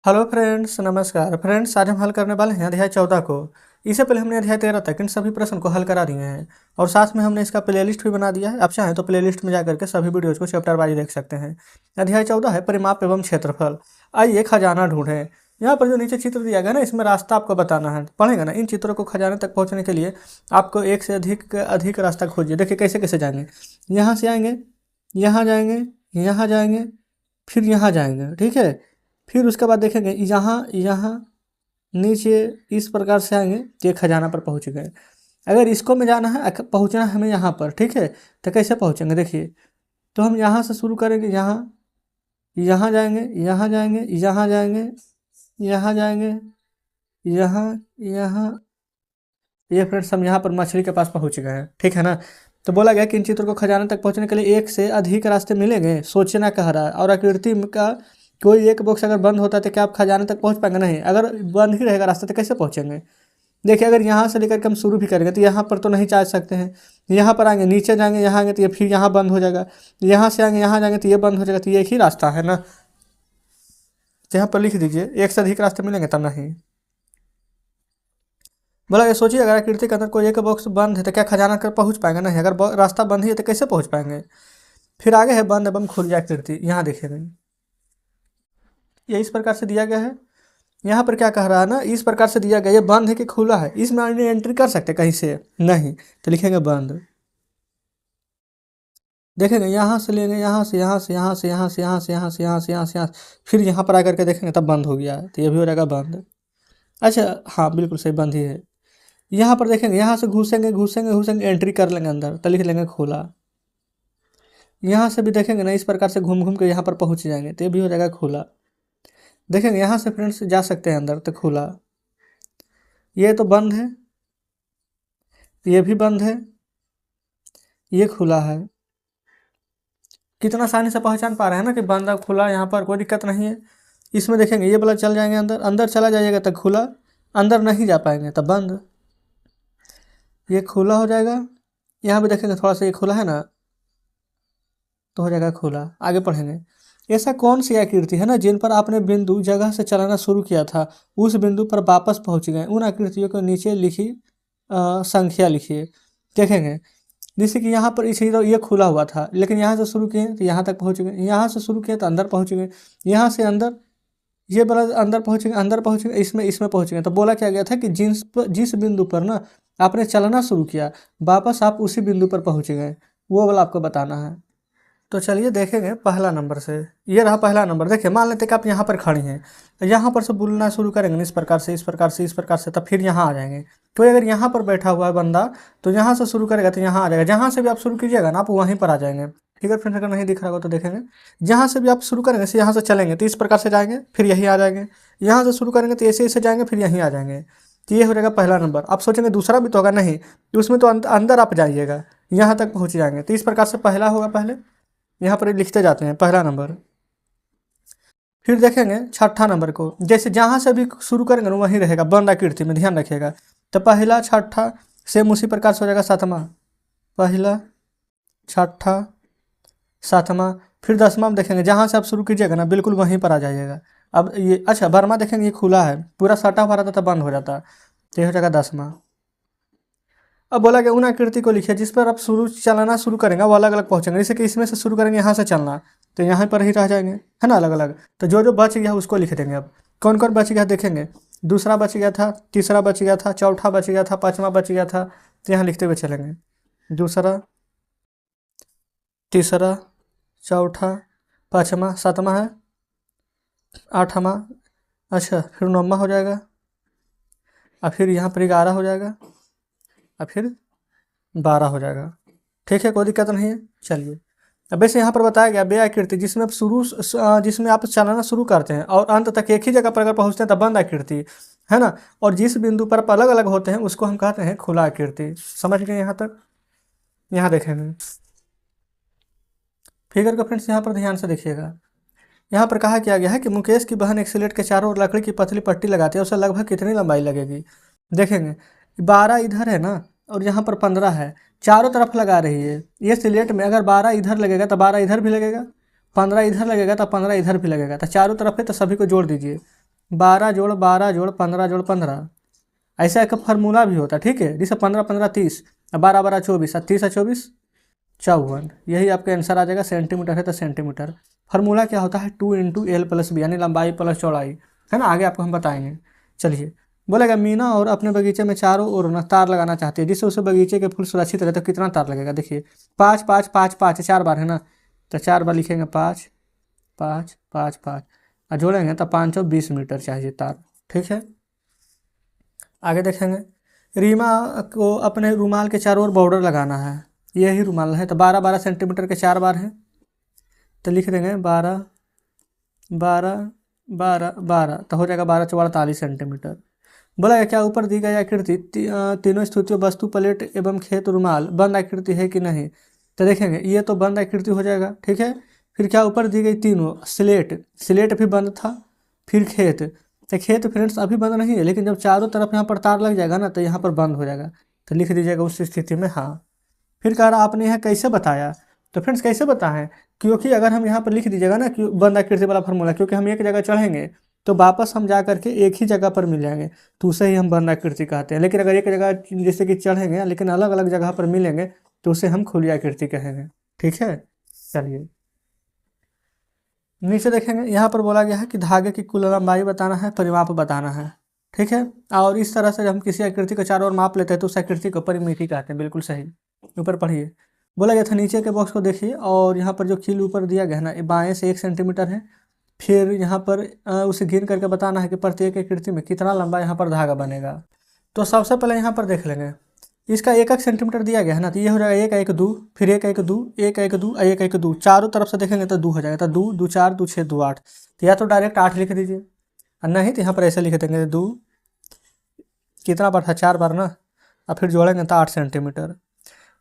Hello friends, नमस्कार friends. आज हम हल करने वाले हैं अध्याय 14 को। इससे पहले हमने अध्याय 13 तक इन सभी प्रश्न को हल करा दिए हैं और साथ में हमने इसका प्लेलिस्ट भी बना दिया है। आप चाहें तो प्लेलिस्ट में जाकर के सभी वीडियोज को चैप्टर वाइज देख सकते हैं। अध्याय 14 है परिमाप एवं क्षेत्रफल। आइए खजाना ढूंढें। यहाँ पर जो नीचे चित्र दिया गया ना, इसमें रास्ता आपको बताना है, पढ़ेगा ना। इन चित्रों को खजाने तक पहुँचने के लिए आपको एक से अधिक रास्ता खोजिए। देखिए कैसे कैसे जाएंगे। यहाँ से आएंगे, यहाँ जाएंगे, यहाँ जाएंगे, फिर यहाँ जाएंगे, ठीक है। फिर उसके बाद देखेंगे यहाँ यहाँ नीचे इस प्रकार से आएंगे तो ये खजाना पर पहुँच गए। अगर इसको में जाना है, पहुँचना है हमें यहाँ पर, ठीक है। तो कैसे पहुँचेंगे देखिए। तो हम यहाँ से शुरू करेंगे, यहाँ यहाँ जाएंगे, यहाँ जाएंगे, यहाँ जाएंगे, यहाँ जाएंगे, यहाँ यहाँ। ये फ्रेंड्स हम यहाँ पर मछली के पास पहुँच गए हैं, ठीक है ना। तो बोला गया कि इन चित्रों को खजाने तक पहुँचने के लिए एक से अधिक रास्ते मिलेंगे, सोचना कह रहा है। और आकृति का कोई एक बॉक्स अगर बंद होता है तो क्या आप खजाने तक पहुँच पाएंगे? नहीं। अगर बंद ही रहेगा रास्ता तो कैसे पहुँचेंगे? देखिए अगर यहाँ से लेकर के हम शुरू भी करेंगे तो यहाँ पर तो नहीं जा सकते हैं। यहाँ पर आएंगे, नीचे जाएंगे, यहाँ आएंगे तो ये फिर यहाँ बंद हो जाएगा। यहाँ से आएंगे, यहाँ जाएंगे तो ये बंद हो जाएगा। तो ये एक ही रास्ता है ना। तो यहाँ पर लिख दीजिए एक से अधिक रास्ते मिलेंगे तब नहीं। बोला ये सोचिए अगर आकृति के अंदर कोई एक बॉक्स बंद है तो क्या खजाना कर पहुँच पाएंगे? नहीं। अगर रास्ता बंद ही है तो कैसे पहुँच पाएंगे? फिर आगे है बंद एवं खुली आकृति। यहाँ देखिएगा ये इस प्रकार से दिया गया है। यहाँ पर क्या कह रहा है ना, इस प्रकार से दिया गया, ये बंद है कि खुला है? इसमें एंट्री कर सकते कहीं से? नहीं। तो लिखेंगे बंद। देखेंगे यहाँ से लेंगे, यहाँ से, यहाँ से, यहाँ से, यहाँ से, यहाँ से, यहाँ से, यहाँ से, यहाँ से, यहाँ फिर यहाँ पर आकर के देखेंगे तब बंद हो गया है। तो ये भी हो जाएगा बंद। अच्छा हाँ बिल्कुल सही, बंद ही है। यहाँ पर देखेंगे, यहाँ से घुसेंगे घुसेंगे घुसेंगे, एंट्री कर लेंगे अंदर तो लिख लेंगे खुला। यहाँ से भी देखेंगे ना, इस प्रकार से घूम घूम के यहाँ पर पहुँच जाएंगे तो ये भी हो जाएगा खुला। देखेंगे यहाँ से फ्रेंड्स जा सकते हैं अंदर तो खुला। ये तो बंद है, ये भी बंद है, ये खुला है। कितना आसानी से पहचान पा रहे हैं ना कि बंद और खुला, यहाँ पर कोई दिक्कत नहीं है। इसमें देखेंगे ये वाला चल जाएंगे अंदर, अंदर चला जाइएगा तो खुला, अंदर नहीं जा पाएंगे तब बंद। ये खुला हो जाएगा। यहाँ भी देखेंगे थोड़ा सा ये खुला है ना, तो हो जाएगा खुला। आगे पढ़ेंगे। ऐसा कौन सी आकृति है ना जिन पर आपने बिंदु जगह से चलाना शुरू किया था, उस बिंदु पर वापस पहुँच गए? उन आकृतियों को नीचे लिखी संख्या लिखिए। देखेंगे जैसे कि यहाँ पर इसी तो ये खुला हुआ था, लेकिन यहाँ से शुरू किए तो यहाँ तक पहुँच गए, यहाँ से शुरू किए तो अंदर पहुँच गए, यहाँ से अंदर ये बड़ा अंदर पहुँच गए, अंदर पहुँच गए, इसमें पहुँच गए। तो बोला क्या गया था कि जिस बिंदु पर ना आपने चलना शुरू किया, वापस आप उसी बिंदु पर पहुँच गए, वो वाला आपको बताना है। तो चलिए देखेंगे पहला नंबर से। ये रहा पहला नंबर। देखिए मान लेते कि आप यहाँ पर खड़ी हैं, तो यहाँ पर से बोलना शुरू करेंगे इस प्रकार से, इस प्रकार से, इस प्रकार से, तब फिर यहाँ आ जाएंगे। तो अगर यहाँ पर बैठा हुआ है बंदा तो यहाँ से शुरू करेगा तो यहाँ आ जाएगा। जहाँ से भी आप शुरू कीजिएगा ना आप वहीं पर आ जाएंगे, ठीक है फ्रेंड्स। अगर नहीं दिख रहा होगा तो देखेंगे, जहाँ से भी आप शुरू करेंगे से यहाँ से चलेंगे तो इस प्रकार से जाएंगे, फिर यहीं आ जाएंगे। यहाँ से शुरू करेंगे तो ऐसे ऐसे जाएंगे, फिर यहीं आ जाएंगे। तो ये हो जाएगा पहला नंबर। आप सोचेंगे दूसरा भी तो होगा, नहीं, उसमें तो अंदर आप जाइएगा, यहाँ तक पहुँच जाएंगे। तो इस प्रकार से पहला होगा, पहले यहाँ पर लिखते जाते हैं पहला नंबर। फिर देखेंगे छठा नंबर को, जैसे जहाँ से भी शुरू करेंगे ना वहीं रहेगा, बंद आकृति में, ध्यान रखिएगा। तो पहला छठा सेम उसी प्रकार से हो जाएगा सातवां, पहला छठा सातवां। फिर दसवां में देखेंगे जहाँ से आप शुरू कीजिएगा ना बिल्कुल वहीं पर आ जाइएगा। अब ये अच्छा बारहवां देखेंगे ये खुला है, पूरा सटा हुआ रहता तो बंद हो जाता। तो ये हो जाएगा 10वां। अब बोला गया उन आकृति को लिखिए जिस पर आप चलाना शुरू करेंगे वो अलग अलग पहुंचेंगे। जैसे कि इसमें से शुरू करेंगे यहाँ से चलना तो यहाँ पर ही रह जाएंगे, है ना, अलग अलग। तो जो जो बच गया उसको लिख देंगे। अब कौन कौन बच गया देखेंगे। दूसरा बच गया था, तीसरा बच गया था, चौथा बच गया था, पाँचवा बच गया था। तो यहाँ लिखते हुए चलेंगे, दूसरा, तीसरा, चौथा, पाँचवा, सातवां है, आठवां, अच्छा फिर 9वां हो जाएगा, और फिर यहाँ पर 11 हो जाएगा, और फिर 12 हो जाएगा। ठीक है, कोई दिक्कत नहीं है। चलिए अब वैसे यहाँ पर बताया गया वे आकृति जिसमें जिसमें आप चलाना शुरू करते हैं और अंत तक एक ही जगह पर अगर पहुँचते हैं तब बंद आकृति, है ना। और जिस बिंदु पर आप अलग अलग होते हैं उसको हम कहते हैं खुला आकृति। समझ गए यहाँ तक? यहाँ देखेंगे फिगर का फ्रेंड्स, यहाँ पर ध्यान से देखिएगा। यहाँ पर कहा क्या गया है कि मुकेश की बहन एक स्लेट के चारों ओर लकड़ी की पतली पट्टी लगाती है, उसे लगभग कितनी लंबाई लगेगी? देखेंगे 12 इधर है ना और यहाँ पर 15 है, चारों तरफ लगा रही है। ये स्लेट में अगर 12 इधर लगेगा तो 12 इधर भी लगेगा, 15 इधर लगेगा तो 15 इधर भी लगेगा। तो चारों तरफ है तो सभी को जोड़ दीजिए 12 जोड़ 12 जोड़ 15 जोड़ 15, ऐसा एक फार्मूला भी होता है, ठीक है। जैसे 15 15 30, 12 12 24, 30 24 54, यही आपका आंसर आ जाएगा। सेंटीमीटर है तो सेंटीमीटर। फार्मूला क्या होता है, 2 × L + B, यानी लंबाई प्लस चौड़ाई, है ना। आगे आपको हम बताएंगे। चलिए, बोलेगा मीना और अपने बगीचे में चारों ओर ना तार लगाना चाहती है, जिससे उसे बगीचे के फूल सुरक्षित रहे, तो कितना तार लगेगा। देखिए 5 5 5 5 4 बार है ना, तो 4 बार लिखेंगे 5 5 5 5, और जोड़ेंगे तो 520 मीटर चाहिए तार, ठीक है। आगे देखेंगे, रीमा को अपने रुमाल के चारों ओर बॉर्डर लगाना है, यही रुमाल है, तो 12 12 सेंटीमीटर के 4 बार है, तो लिख देंगे 12 12 12 12, तो हो जाएगा 12 × 48 सेंटीमीटर। बोला है क्या ऊपर दी गई आकृति तीनों स्थितियों वस्तु प्लेट एवं खेत रुमाल बंद आकृति है कि नहीं। तो देखेंगे ये तो बंद आकृति हो जाएगा, ठीक है। फिर क्या ऊपर दी गई तीनों, स्लेट भी बंद था। फिर खेत, तो खेत फ्रेंड्स अभी बंद नहीं है, लेकिन जब चारों तरफ यहाँ पर तार लग जाएगा ना, तो यहाँ पर बंद हो जाएगा, तो लिख दीजिएगा उस स्थिति में हाँ। फिर कह रहा आपने यह कैसे बताया, तो फ्रेंड्स कैसे बताएं, क्योंकि अगर हम यहाँ पर लिख दीजिएगा ना कि बंद आकृति वाला फार्मूला, क्योंकि हम एक जगह चढ़ेंगे तो वापस हम जा करके एक ही जगह पर मिल जाएंगे, तो उसे ही हम बंद आकृति कहते हैं। लेकिन अगर एक जगह जैसे कि चढ़ेंगे लेकिन अलग अलग जगह पर मिलेंगे, तो उसे हम खुली आकृति कहेंगे, ठीक है। चलिए नीचे देखेंगे, यहाँ पर बोला गया है कि धागे की कुल लंबाई बताना है, परिमाप बताना है, ठीक है। और इस तरह से हम किसी आकृति को चारों ओर माप लेते हैं तो उस आकृति को परिमिति कहते हैं, बिल्कुल सही। ऊपर पढ़िए, बोला गया था नीचे के बॉक्स को देखिए, और यहाँ पर जो कील ऊपर दिया गया है ना, बाएं से 1 सेंटीमीटर है। फिर यहाँ पर उसे गिन करके बताना है कि प्रत्येक आकृति में कितना लंबा यहाँ पर धागा बनेगा। तो सबसे पहले यहाँ पर देख लेंगे, इसका 1 1 सेंटीमीटर दिया गया है ना, तो ये हो जाएगा 1 1 2, फिर 1 1 2 1 1 2 1 1 2, चारों तरफ से देखेंगे तो 2 हो जाएगा, तो 2 2 4 2 6 2 8, तो या तो डायरेक्ट 8 लिख दीजिए, और नहीं तो यहाँ पर ऐसे लिख देंगे 2 कितना बार था, 4 बार ना, और फिर जोड़ेंगे तो 8 सेंटीमीटर।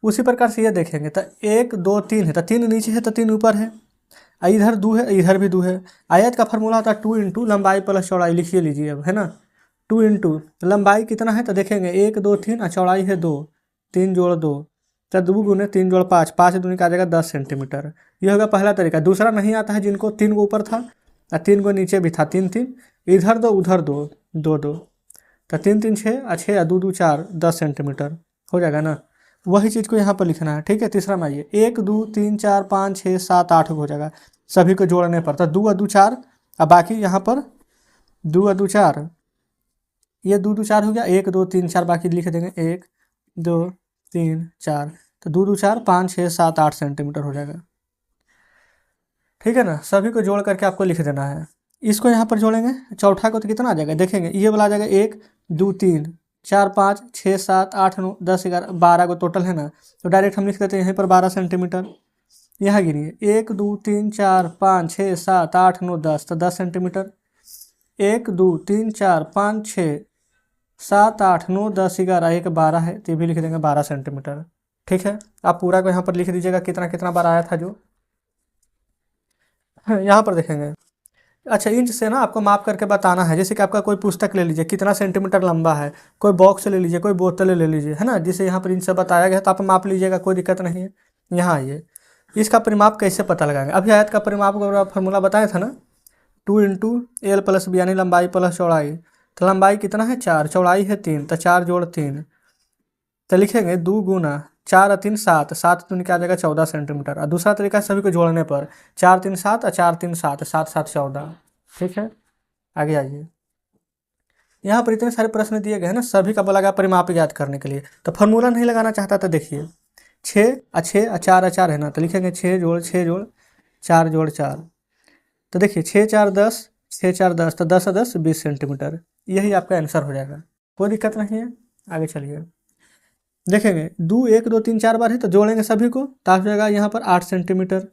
उसी प्रकार से ये देखेंगे तो 1 2 3 है, तो 3 नीचे है तो 3 ऊपर है, इधर 2 है इधर भी 2 है। आयत का फार्मूला होता है 2 × लंबाई प्लस चौड़ाई, लिखिए लीजिए अब, है ना। 2 × लंबाई कितना है, तो देखेंगे 1 2 3, और चौड़ाई है 2, 3 जोड़ 2, तो 2 × 3 जोड़ 5, 5 दूनी का आ जाएगा 10 सेंटीमीटर। ये होगा पहला तरीका। दूसरा नहीं आता है जिनको 3 को ऊपर था और 3 को नीचे भी था, 3 3, इधर 2 उधर 2 2 2, तो 3 3 6, और 6 2 2 4, 10 सेंटीमीटर हो जाएगा ना। वही चीज़ को यहाँ पर लिखना है, ठीक है। तीसरा में आइए, 1 2 3 4 5 6 7 8 हो जाएगा सभी को जोड़ने पर, तो 2 2 4, और बाकी यहाँ पर 2 2 4, ये 2 2 4 हो गया, 1 2 3 4 बाकी लिख देंगे 1 2 3 4, तो 2 2 4 5 6 7 8 सेंटीमीटर हो जाएगा, ठीक है ना। सभी को जोड़ करके आपको लिख देना है। इसको यहाँ पर जोड़ेंगे, चौथा को तो कितना आ जाएगा, देखेंगे ये वाला आ जाएगा 1 2 3 4 5 6 7 8 9 10 11 12 को टोटल है ना, तो डायरेक्ट हम लिख देते हैं यहीं पर 12 सेंटीमीटर। यहाँ गिनिए 1 2 3 4 5 6 7 8 9 10, तो 10 सेंटीमीटर। 1 2 3 4 5 6 7 8 9 10 11, 1 12 है, तो ये भी लिख देंगे 12 सेंटीमीटर, ठीक है। आप पूरा को यहाँ पर लिख दीजिएगा कितना कितना बार आया था जो यहाँ पर देखेंगे। अच्छा, इंच से ना आपको माप करके बताना है, जैसे कि आपका कोई पुस्तक ले लीजिए कितना सेंटीमीटर लंबा है, कोई बॉक्स ले लीजिए, कोई बोतल ले लीजिए, है ना, जिसे यहाँ पर इंच से बताया गया है, तो आप माप लीजिएगा, कोई दिक्कत नहीं है। यहाँ आइए, इसका परिमाप कैसे पता लगाएंगे। अभी आयत का परिमाप का फार्मूला बताया था ना, 2 × L + B, यानी लंबाई प्लस चौड़ाई। तो लंबाई कितना है 4, चौड़ाई है 3, तो 4 जोड़ 3, तो लिखेंगे 2 × 4 3 7, 7 दूनी क्या आ जाएगा 14 सेंटीमीटर। और दूसरा तरीका सभी को जोड़ने पर 4 3 7 और 4 3 7, 7 7 14, ठीक है। आगे आइए, यहाँ पर इतने सारे प्रश्न दिए गए हैं ना, सभी का बोला गया परिमाप याद करने के लिए। तो फार्मूला नहीं लगाना चाहता तो देखिए 6 और 6 और 4 और 4 है ना, तो लिखेंगे 6 जोड़ 6 जोड़ 4 जोड़ 4, तो देखिए 6 4 10, 6 4 10, तो 10 और 10 20 सेंटीमीटर, यही आपका आंसर हो जाएगा, कोई दिक्कत नहीं है। आगे चलिए, देखेंगे 2 1 2 3 4 बार है, तो जोड़ेंगे सभी को, तो आ जाएगा यहाँ पर 8 सेंटीमीटर।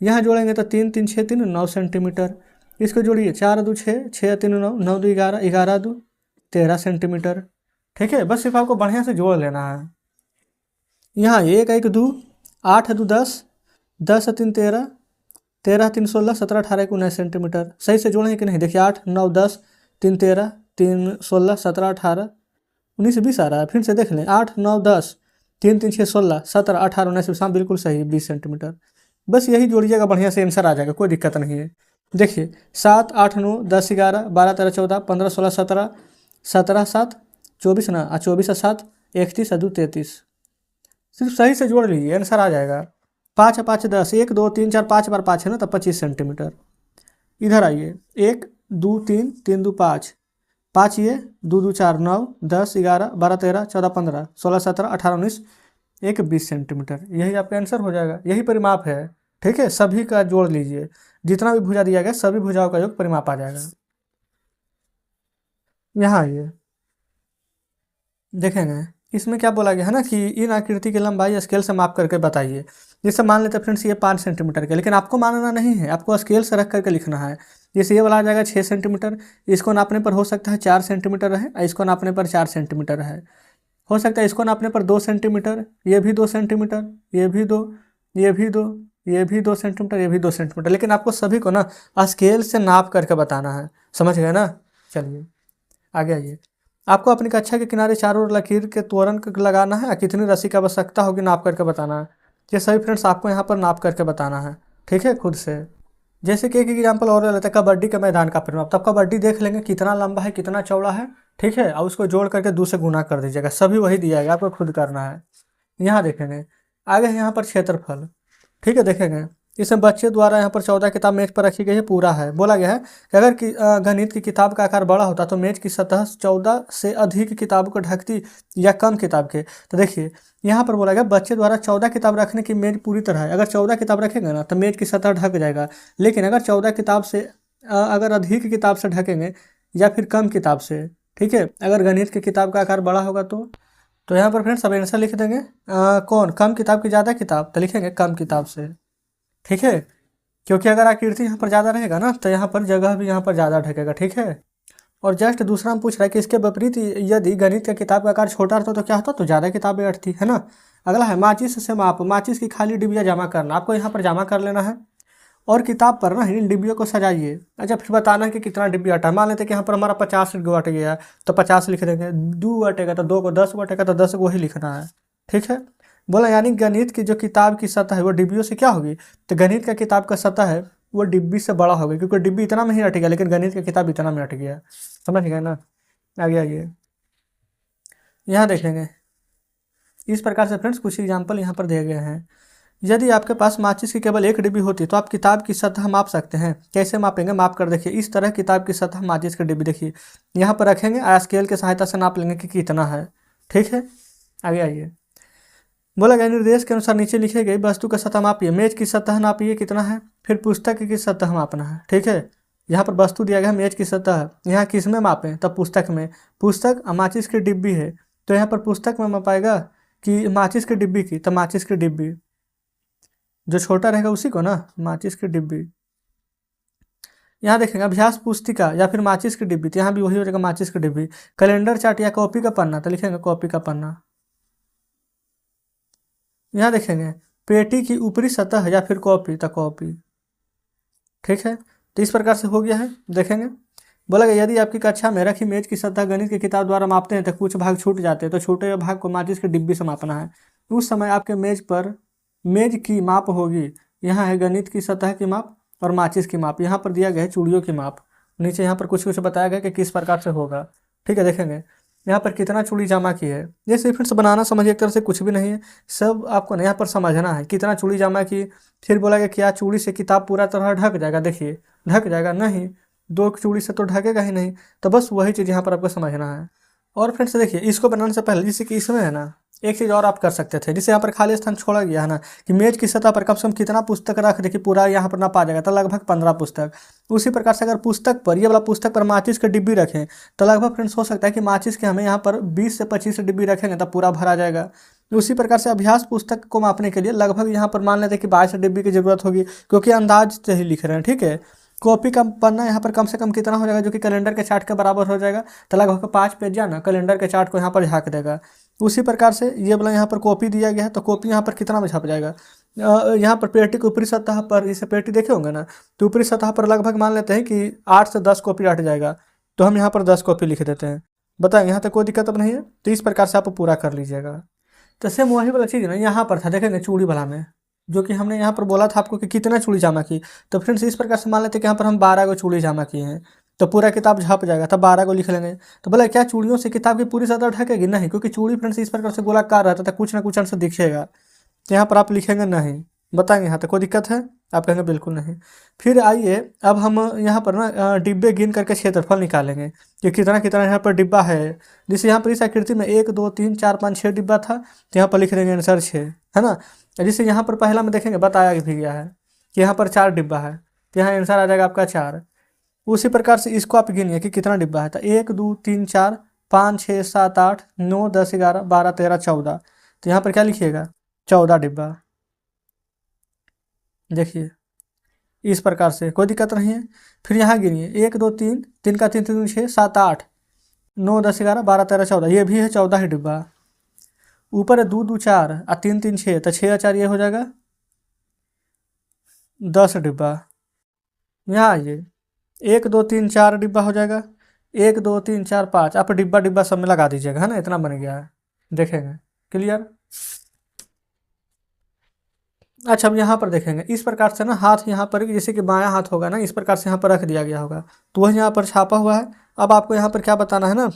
यहाँ जोड़ेंगे तो 3 3 6 3 9 सेंटीमीटर। इसको जोड़िए 4 2 6, 6 3 9, 9 2 11, 11 2 13 सेंटीमीटर, ठीक है। बस सिर्फ आपको बढ़िया से जोड़ लेना है। यहाँ 1 1 2, 8 2 10, 10 3 13, 13 3 16, 17 18 19 सेंटीमीटर। सही से जोड़ेंगे कि नहीं, देखिए 8 9 10 3 13 3 16 17 18 19 20 आ रहा है। फिर से देख लें, 8 9 10 3 3 6 16 17 18 19 20, बिल्कुल सही 20 सेंटीमीटर। बस यही जोड़िएगा, बढ़िया से आंसर आ जाएगा, कोई दिक्कत नहीं है। देखिए 7 8 9 10 11 12 13 14 15 16 17 17 7 24 ना, 24 और 7 31 और 2 33। सिर्फ सही से जोड़ लीजिए, आंसर आ जाएगा। 5 और 5 10, 1 2 3 4 5 बार 5 है ना, तो 25 सेंटीमीटर। इधर आइए, 1 2 3 3 2 5, 5 ये 2 2 4 9 10 11 12 13 14 15 16 17 18 19 1 20 सेंटीमीटर। यही आपका आंसर हो जाएगा, यही परिमाप है। ठीक है, सभी का जोड़ लीजिए, जितना भी भुजा दिया गया सभी भुजाओं का योग परिमाप आ जाएगा। यहाँ आइए, देखेंगे इसमें क्या बोला गया है ना कि इन आकृति की लंबाई स्केल से माप करके बताइए। जैसे मान लेते हैं फ्रेंड्स ये 5 सेंटीमीटर के, लेकिन आपको मानना नहीं है, आपको स्केल से रख करके लिखना है। जैसे ये वाला आ जाएगा 6 सेंटीमीटर, इसको नापने पर हो सकता है 4 सेंटीमीटर रहे, इसको नापने पर 4 सेंटीमीटर है। हो सकता है इसको नापने पर 2 सेंटीमीटर, ये भी 2 सेंटीमीटर, ये भी 2, ये भी 2, ये भी 2 सेंटीमीटर, ये भी 2 सेंटीमीटर, लेकिन आपको सभी को ना स्केल से नाप करके बताना है। समझ गए ना? चलिए आगे आइए। आपको अपनी कक्षा के किनारे चारों ओर लकीर के तोरण लगाना है, कितनी रस्सी की आवश्यकता होगी नाप करके बताना है। ये सभी फ्रेंड्स आपको यहाँ पर नाप करके बताना है, ठीक है, खुद से। जैसे कि एक एग्जाम्पल और लेते हैं, कबड्डी के मैदान का परिमाप। तब कबड्डी देख लेंगे कितना लंबा है कितना चौड़ा है, ठीक है, और उसको जोड़ करके 2 से गुना कर दीजिएगा, सभी वही दिया है, आपको खुद करना है। यहाँ देखेंगे आगे यहाँ पर क्षेत्रफल, ठीक है, देखेंगे इसमें बच्चे द्वारा यहाँ पर 14 किताब मेज पर रखी गई है, पूरा है। बोला गया है कि अगर गणित की किताब का आकार बड़ा होता तो मेज की सतह 14 से अधिक किताब को ढकती या कम किताब के। तो देखिए यहाँ पर बोला गया बच्चे द्वारा 14 किताब रखने की मेज पूरी तरह है। अगर 14 किताब रखेंगे ना तो मेज की सतह ढक जाएगा, लेकिन अगर 14 किताब से अगर अधिक किताब से ढकेंगे या फिर कम किताब से, ठीक है, अगर गणित की किताब का आकार बड़ा होगा तो यहाँ पर फ्रेंड्स अब आंसर लिख देंगे कौन, कम किताब की ज़्यादा किताब, तो लिखेंगे कम किताब से, ठीक है, क्योंकि अगर आकृति यहाँ पर ज़्यादा रहेगा ना तो यहाँ पर जगह भी यहाँ पर ज़्यादा ढकेगा, ठीक है। और जस्ट दूसरा हम पूछ रहा है कि इसके विपरीत यदि गणित का किताब का आकार छोटा रहता तो क्या होता, तो ज़्यादा किताबें अटती है ना। अगला है माचिस से माप, माचिस की खाली डिबिया जमा करना, आपको यहाँ पर जमा कर लेना है और किताब पर ना इन डिब्बियों को सजाइए। अच्छा, फिर बताना कि कितना डिब्बी अटा। मान लेते हैं कि यहाँ पर हमारा 50 गो अट गया तो 50 लिख देंगे, 2 अटेगा तो 2 को, 10 अटेगा तो 10 को ही लिखना है, ठीक है। बोला यानी गणित की जो किताब की सतह है वो डिब्बियों से क्या होगी, तो गणित का किताब का सतह है वो डिब्बी से बड़ा होगा, क्योंकि डिब्बी इतना में ही अट गया लेकिन गणित की किताब इतना में अट गया। समझ गए ना? आगे आइए, यहाँ देखेंगे इस प्रकार से फ्रेंड्स कुछ एग्जाम्पल यहाँ पर दिए गए हैं। यदि आपके पास माचिस की केवल 1 डिब्बी होती तो आप किताब की सतह माप सकते हैं। कैसे मापेंगे, माप कर देखिए, इस तरह किताब की सतह माचिस की डिब्बी देखिए यहाँ पर रखेंगे, स्केल की सहायता से नाप लेंगे कि कितना है, ठीक है। आगे आइए, बोला गया निर्देश के अनुसार नीचे लिखे गए वस्तु का सतह मापिए। मेज की सतह नापिए कितना है, फिर पुस्तक की सतह मापना है, ठीक है। यहाँ पर वस्तु दिया गया है मेज की सतह, यहाँ किस में मापें, तब पुस्तक में। पुस्तक माचिस की डिब्बी है तो यहाँ पर पुस्तक में मापाएगा कि माचिस की डिब्बी की, तो माचिस की डिब्बी जो छोटा रहेगा उसी को ना, माचिस की डिब्बी। यहाँ देखेंगे अभ्यास पुस्तिका या फिर माचिस की डिब्बी, तो यहाँ भी वही हो जाएगा माचिस की डिब्बी। कैलेंडर चार्ट या कॉपी का पन्ना, तो लिखेंगे कॉपी का पन्ना। यहाँ देखेंगे पेटी की ऊपरी सतह या फिर कॉपी, तो कॉपी, ठीक है। तो इस प्रकार से हो गया है। देखेंगे बोला गया यदि आपकी कक्षा में रखी मेज की सतह गणित की किताब द्वारा मापते हैं तो कुछ भाग छूट जाते हैं, तो छूटे हुए भाग को माचिस की डिब्बी से मापना है। उस समय आपके मेज पर मेज की माप होगी, यहाँ है गणित की सतह की माप और माचिस की माप। यहाँ पर दिया गया है चूड़ियों की माप, नीचे यहाँ पर कुछ कुछ बताया गया कि किस प्रकार से होगा, ठीक है। देखेंगे यहाँ पर कितना चूड़ी जमा की है, ये सिर्फ फ्रेंड्स बनाना समझिए, एक तरह से कुछ भी नहीं है, सब आपको यहाँ पर समझना है कितना चूड़ी जमा की। फिर बोला गया क्या चूड़ी से किताब पूरा तरह ढक जाएगा, देखिए ढक जाएगा नहीं, 2 चूड़ी से तो ढकेगा ही नहीं, तो बस वही चीज़ यहाँ पर आपको समझना है। और फ्रेंड्स देखिए इसको बनाने से पहले जैसे कि इसमें है ना एक चीज़ और आप कर सकते थे, जिससे यहाँ पर खाली स्थान छोड़ा गया है ना कि मेज की सतह पर कम से कम कितना पुस्तक रख देखिए, पूरा यहाँ पर ना पा जाएगा, तो लगभग 15 पुस्तक। उसी प्रकार से अगर पुस्तक पर ये वाला पुस्तक पर माचिस की डिब्बी रखें तो लगभग फ्रेंड्स हो सकता है कि माचिस के हमें यहाँ पर 20 से 25 डिब्बी रखेंगे तब पूरा भरा जाएगा। उसी प्रकार से अभ्यास पुस्तक को मापने के लिए लगभग यहाँ पर मान लेते हैं कि 22 डिब्बी की जरूरत होगी, क्योंकि अंदाज से ही लिख रहे हैं, ठीक है। कॉपी का पन्ना यहाँ पर कम से कम कितना हो जाएगा, जो कि कैलेंडर के चार्ट के बराबर हो जाएगा, तो लगभग 5 पेज ना कैलेंडर के चार्ट को यहाँ पर झाँक देगा। उसी प्रकार से ये वाला यहाँ पर कॉपी दिया गया है तो कॉपी यहाँ पर कितना में छप जाएगा, यहाँ पर पेटी की ऊपरी सतह पर, इसे पेटी देखे होंगे ना, तो ऊपरी सतह पर लगभग मान लेते हैं कि 8 से 10 कॉपी अट जाएगा, तो हम यहाँ पर 10 कॉपी लिख देते हैं। बताएं यहाँ तक कोई दिक्कत अब नहीं है, तो इस प्रकार से आप पूरा कर लीजिएगा। तो सेम वही वाला चीज़ ना यहाँ पर था, देखेंगे चूड़ी वाला में जो कि हमने यहाँ पर बोला था आपको कि कितना चूड़ी जमा की। तो फ्रेंड्स इस प्रकार से मान लेते हैं कि यहाँ पर हम 12 गो चूड़ी जमा किए हैं, तो पूरा किताब झप जाएगा, तब 12 को लिख लेंगे। तो बोला क्या चूड़ियों से किताब की पूरी सतह ढकेगी? नहीं, क्योंकि चूड़ी फ्रेंड्स इस प्रकार से गोलाकार रहता था, कुछ ना कुछ अंश दिखेगा। तो यहाँ पर आप लिखेंगे नहीं, बताएंगे यहाँ तक कोई दिक्कत है? आप कहेंगे बिल्कुल नहीं। फिर आइए अब हम यहाँ पर ना डिब्बे गिन करके क्षेत्रफल निकालेंगे कि कितना कितना यहाँ पर डिब्बा है। जैसे यहाँ पर इस आकृति में 1 2 3 4 5 6 डिब्बा था, तो यहाँ पर लिख देंगे आंसर 6, है ना। जैसे यहाँ पर पहला में देखेंगे बताया भी गया है कि यहाँ पर 4 डिब्बा है, तो यहाँ आंसर आ जाएगा आपका 4। उसी प्रकार से इसको आप गिनिए कि कितना डिब्बा है, तो 1 2 3 4 5 6 7 8 9 10 11 12 13 14, तो यहाँ पर क्या लिखिएगा? 14 डिब्बा। देखिए इस प्रकार से कोई दिक्कत नहीं है। फिर यहाँ गिनिए 1 2 3 3 का 3 3 6 7 8 9 10 11 12 13 14, ये भी है 14 ही डिब्बा। ऊपर है 2 2 4 और 3 3 6, तो 6 4 ये हो जाएगा 10 डिब्बा। यहाँ आइए 1 2 3 4 डिब्बा हो जाएगा, 1 2 3 4 5, आप डिब्बा डिब्बा सब में लगा दीजिएगा, है ना, इतना बन गया है, देखेंगे क्लियर। अच्छा अब यहाँ पर देखेंगे इस प्रकार से ना हाथ यहाँ पर जैसे कि बायां हाथ होगा ना, इस प्रकार से यहाँ पर रख दिया गया होगा, तो वही यहाँ पर छापा हुआ है। अब आपको यहाँ पर क्या बताना है ना,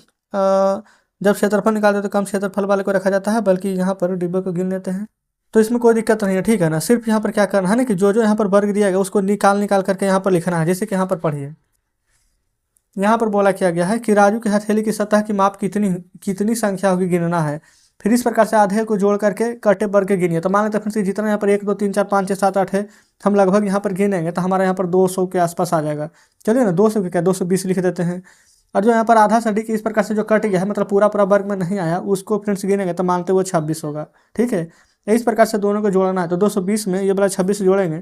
जब क्षेत्रफल निकालते तो कम क्षेत्रफल वाले को रखा जाता है, बल्कि यहाँ पर डिब्बे को गिन लेते हैं, तो इसमें कोई दिक्कत नहीं है, ठीक है ना। सिर्फ यहाँ पर क्या करना है ना कि जो जो यहाँ पर वर्ग दिया गया उसको निकाल निकाल करके यहाँ पर लिखना है। जैसे कि यहाँ पर पढ़िए, यहाँ पर बोला किया गया है कि राजू की हथेली की सतह की माप कितनी कितनी संख्या होगी गिनना है। फिर इस प्रकार से आधे को जोड़ करके कटे वर्ग के गिनिए। तो मान लेते हैं फिर जितना यहाँ पर 1 2 3 4 5 6 7 8 है, हम लगभग यहाँ पर गिनेंगे तो हमारा यहाँ पर 200 के आसपास आ जाएगा। चलिए ना 200 के क्या 220 लिख देते हैं। और जो यहाँ पर आधा सदी की इस प्रकार से जो कट गया है, मतलब पूरा पूरा वर्ग में नहीं आया, उसको फ्रेंड्स गिनेंगे तो मानते वो 26 होगा, ठीक है। इस प्रकार से दोनों को जोड़ना है, तो 220 में ये वाला 26 जोड़ेंगे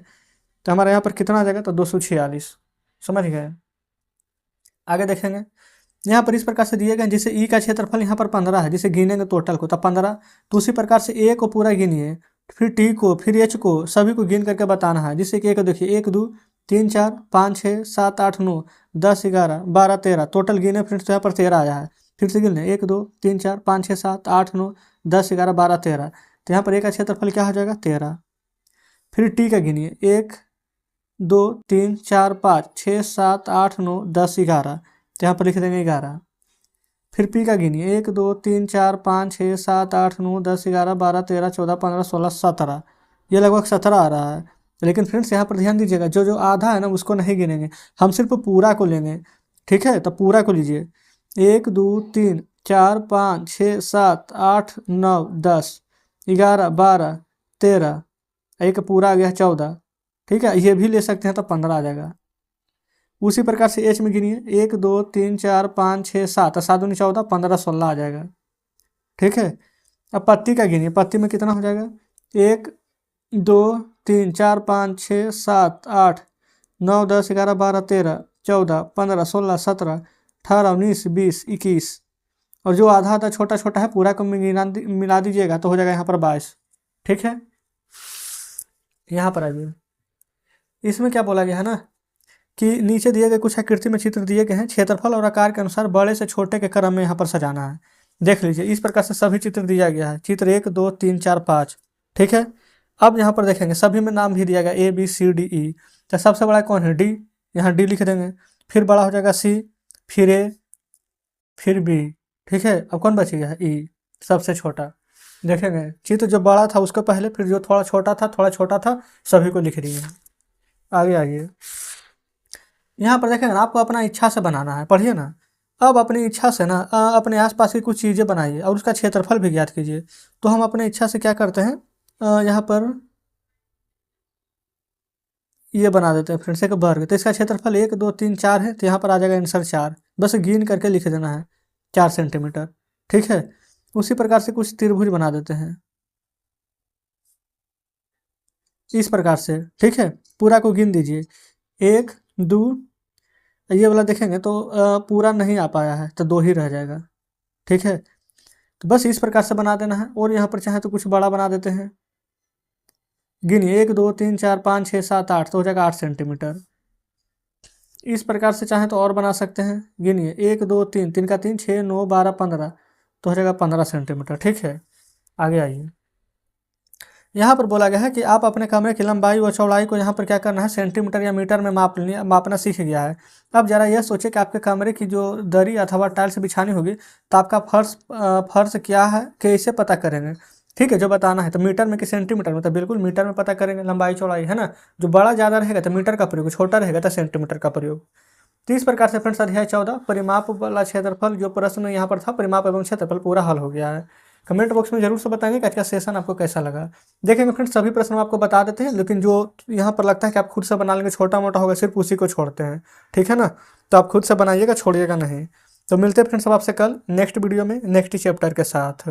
तो हमारे यहाँ पर कितना आ जाएगा, तो 246। समझ गए? आगे देखेंगे यहाँ पर इस प्रकार से दिए गए, जैसे ई का क्षेत्रफल यहाँ पर 15 है, जिसे गिनेंगे टोटल को तब 15। तो उसी प्रकार से ए को पूरा गिनिए, फिर टी को, फिर एच को, सभी को गिन करके बताना है। जिससे कि ए को देखिए 1 2 3 4 5 6 7 8 9 10 11 12 13, टोटल गिने फ्रेंड्स तो यहाँ पर 13 आया है। फिर से गिन लें 1 2 3 4 5 6 7 8 9 10 11 12 13, तो यहाँ पर ए का क्षेत्रफल क्या हो जाएगा 13। फिर टी का गिनिए 1 2 3 4 5 6 7 8 9 10 11, तो यहाँ पर लिख देंगे 11। फिर पी का गिनिए 1 2 3 4 5 6 7 8 9 10 11 12 13 14 15 16 17, ये लगभग 17 आ रहा है। लेकिन फ्रेंड्स यहाँ पर ध्यान दीजिएगा, जो जो आधा है ना उसको नहीं गिनेंगे, हम सिर्फ पूरा को लेंगे, ठीक है। तो पूरा को लीजिए 1 2 3 4 5 6 7 8 9 10 11 12 13, एक पूरा आ गया 14, ठीक है। ये भी ले सकते हैं तो 15 आ जाएगा। उसी प्रकार से एच में गिनिए 1 2 3 4 5 6 7, 7 दूनी 14 15 16 आ जाएगा, ठीक है। अब पत्ती का गिनिए, पत्ती में कितना हो जाएगा 1 2 3 4 5 6 7 8 9 10 11 12 13 14 15 16 17 18 19 20 21, और जो आधा आधा छोटा छोटा है पूरा को मिला दीजिएगा तो हो जाएगा यहाँ पर 22, ठीक है। यहाँ पर आइए, इसमें क्या बोला गया है ना कि नीचे दिए गए कुछ आकृति में चित्र दिए गए हैं, क्षेत्रफल और आकार के अनुसार बड़े से छोटे के क्रम में यहाँ पर सजाना है। देख लीजिए इस प्रकार से सभी चित्र दिया गया है, चित्र 1 2 3 4 5, ठीक है। अब यहाँ पर देखेंगे सभी में नाम भी दिया गया A B C D E, तो सबसे बड़ा कौन है D, यहाँ D लिख देंगे। फिर बड़ा हो जाएगा C, फिर A, फिर B, ठीक है। अब कौन बचेगा E, सबसे छोटा। देखेंगे चित्र जो बड़ा था उसको पहले, फिर जो थोड़ा छोटा था सभी को लिख दिए। आगे आइए, यहाँ पर देखेंगे ना आपको अपना इच्छा से बनाना है, पढ़िए ना। अब अपनी इच्छा से ना अपने आसपास की कुछ चीज़ें बनाइए और उसका क्षेत्रफल भी ज्ञात कीजिए। तो हम अपने इच्छा से क्या करते हैं, यहाँ पर ये बना देते हैं फ्रेंड्स एक वर्ग, तो इसका क्षेत्रफल 1 2 3 4 है, तो यहाँ पर आ जाएगा आंसर 4, बस गिन करके लिख देना है 4 सेंटीमीटर, ठीक है। उसी प्रकार से कुछ त्रिभुज बना देते हैं इस प्रकार से, ठीक है। पूरा को गिन दीजिए 1 2, ये वाला देखेंगे तो पूरा नहीं आ पाया है तो 2 ही रह जाएगा, ठीक है। तो बस इस प्रकार से बना देना है। और यहाँ पर चाहे तो कुछ बड़ा बना देते हैं, गिनिए 1 2 3 4 5 6 7 8, तो हो जाएगा 8 सेंटीमीटर। इस प्रकार से चाहे तो और बना सकते हैं, गिनिए 1 2 3 3 का 3 6 9 12 15, तो हो जाएगा 15 सेंटीमीटर, ठीक है। आगे आइए, यहाँ पर बोला गया है कि आप अपने कमरे की लंबाई व चौड़ाई को यहाँ पर क्या करना है, सेंटीमीटर या मीटर में मापना सीख गया है। अब जरा यह सोचिए कि आपके कमरे की जो दरी अथवा टाइल्स बिछानी होगी तो आपका फर्श क्या है, कैसे पता करेंगे? ठीक है, जो बताना है तो मीटर में कि सेंटीमीटर में, तो बिल्कुल मीटर में पता करेंगे लंबाई चौड़ाई, है ना। जो बड़ा ज़्यादा रहेगा तो मीटर का प्रयोग, छोटा रहेगा तो सेंटीमीटर का प्रयोग। तो इस प्रकार से फ्रेंड्स अध्याय 14 परिमाप वाला क्षेत्रफल जो प्रश्न यहाँ पर था, परिमाप एवं क्षेत्रफल पूरा हल हो गया है। कमेंट बॉक्स में जरूर से बताएंगे कि आज का सेशन आपको कैसा लगा। देखेंगे फ्रेंड्स सभी प्रश्न हम आपको बता देते हैं, लेकिन जो यहाँ पर लगता है कि आप खुद से बना लेंगे, छोटा मोटा होगा, सिर्फ उसी को छोड़ते हैं, ठीक है ना। तो आप खुद से बनाइएगा, छोड़िएगा नहीं। तो मिलते हैं फ्रेंड्स अब आपसे कल नेक्स्ट वीडियो में नेक्स्ट चैप्टर के साथ।